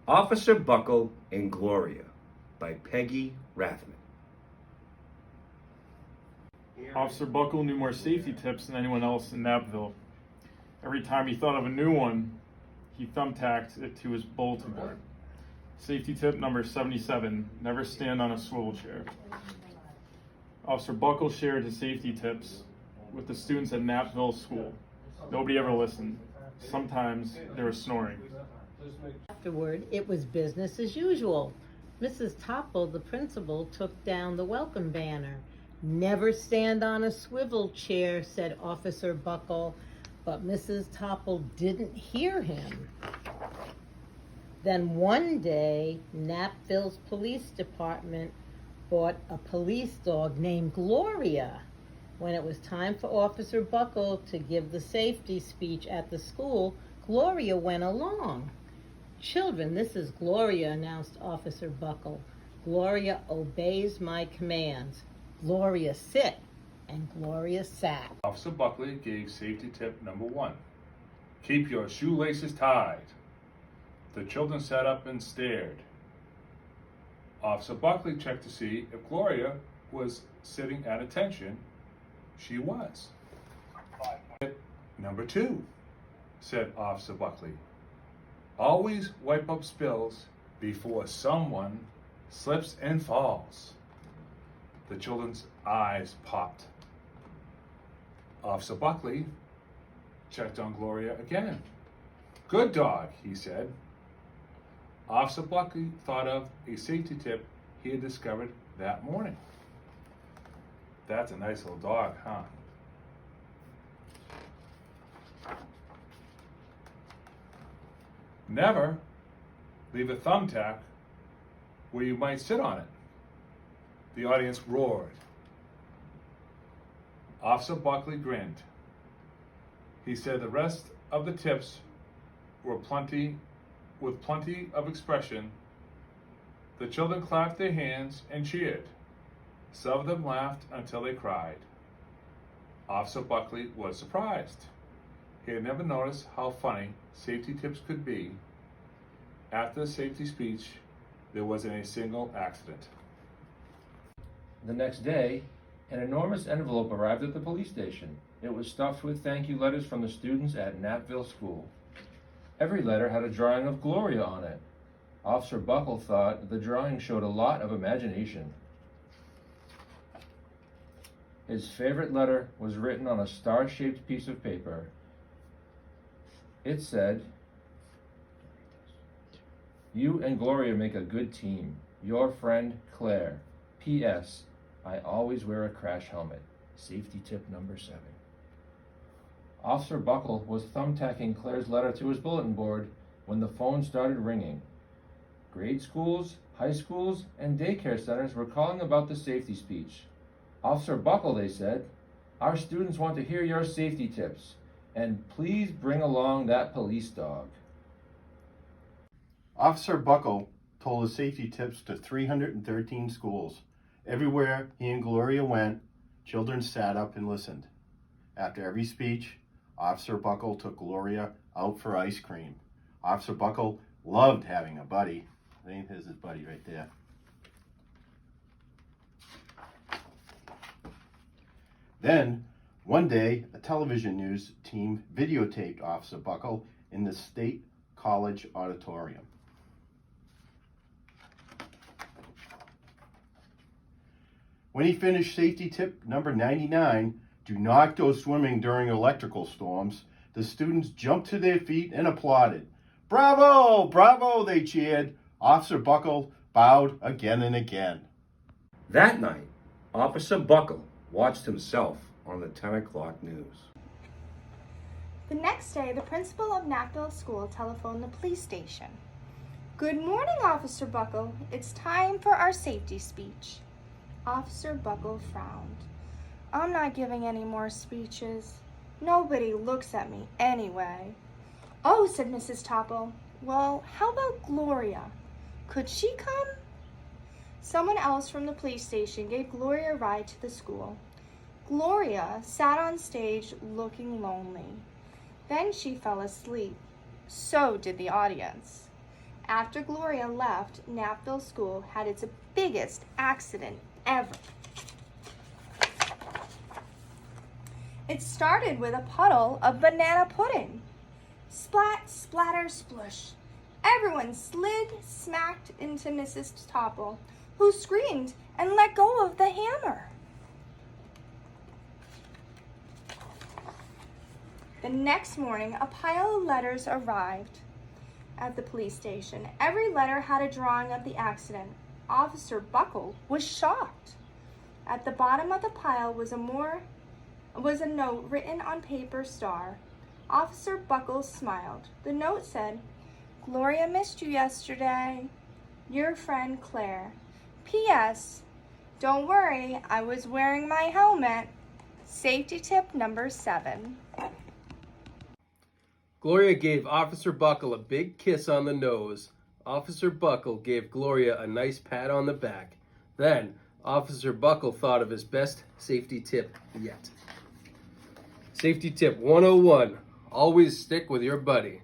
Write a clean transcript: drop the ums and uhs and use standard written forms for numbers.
Officer Buckle and Gloria by Peggy Rathman. Officer Buckle knew more safety tips than anyone else in Knappville. Every time he thought of a new one, he thumbtacked it to his bulletin board. Safety tip number 77, never stand on a swivel chair. Officer Buckle shared his safety tips with the students at Knappville School. Nobody ever listened. Sometimes they were snoring. Afterward, it was business as usual. Mrs. Topple, the principal, took down the welcome banner. "Never stand on a swivel chair," said Officer Buckle, but Mrs. Topple didn't hear him. Then one day, Knappville's police department bought a police dog named Gloria. When it was time for Officer Buckle to give the safety speech at the school, Gloria went along. "Children, this is Gloria," announced Officer Buckle. "Gloria obeys my commands. Gloria, sit." And Gloria sat. Officer Buckley gave safety tip number 1. Keep your shoelaces tied. The children sat up and stared. Officer Buckley checked to see if Gloria was sitting at attention. She was. Number 2, said Officer Buckley. Always wipe up spills before someone slips and falls. The children's eyes popped. Officer Buckley checked on Gloria again. "Good dog," he said. Officer Buckley thought of a safety tip he had discovered that morning. That's a nice little dog, huh? Never leave a thumbtack where you might sit on it. The audience roared. Officer Buckley grinned. He said the rest of the tips were with plenty of expression. The children clapped their hands and cheered. Some of them laughed until they cried. Officer Buckley was surprised. He had never noticed how funny safety tips could be. After the safety speech, there wasn't a single accident. The next day, an enormous envelope arrived at the police station. It was stuffed with thank you letters from the students at Knappville School. Every letter had a drawing of Gloria on it. Officer Buckle thought the drawing showed a lot of imagination. His favorite letter was written on a star-shaped piece of paper. It said, "You and Gloria make a good team. Your friend, Claire. P.S. I always wear a crash helmet. Safety tip number 7. Officer Buckle was thumbtacking Claire's letter to his bulletin board when the phone started ringing. Grade schools, high schools, and daycare centers were calling about the safety speech. "Officer Buckle," they said, "our students want to hear your safety tips, and please bring along that police dog." Officer Buckle told his safety tips to 313 schools. Everywhere he and Gloria went, children sat up and listened. After every speech, Officer Buckle took Gloria out for ice cream. Officer Buckle loved having a buddy. I think there's his buddy right there. Then, one day, a television news team videotaped Officer Buckle in the State College auditorium. When he finished safety tip number 99, do not go swimming during electrical storms, the students jumped to their feet and applauded. "Bravo! Bravo!" they cheered. Officer Buckle bowed again and again. That night, Officer Buckle watched himself on the 10 o'clock news. The next day, the principal of Knappville School telephoned the police station. "Good morning, Officer Buckle. It's time for our safety speech." Officer Buckle frowned. "I'm not giving any more speeches. Nobody looks at me anyway." "Oh," said Mrs. Topple. "Well, how about Gloria? Could she come?" Someone else from the police station gave Gloria a ride to the school. Gloria sat on stage looking lonely. Then she fell asleep. So did the audience. After Gloria left, Knapville School had its biggest accident ever. It started with a puddle of banana pudding. Splat, splatter, splush. Everyone slid, smacked into Mrs. Topple, who screamed and let go of the hammer. The next morning, a pile of letters arrived at the police station. Every letter had a drawing of the accident. Officer Buckle was shocked. At the bottom of the pile was a note written on paper star. Officer Buckle smiled. The note said, "Gloria missed you yesterday. Your friend Claire. P.S. Don't worry, I was wearing my helmet." Safety tip number 7. Gloria gave Officer Buckle a big kiss on the nose. Officer Buckle gave Gloria a nice pat on the back. Then, Officer Buckle thought of his best safety tip yet. Safety tip 101, always stick with your buddy.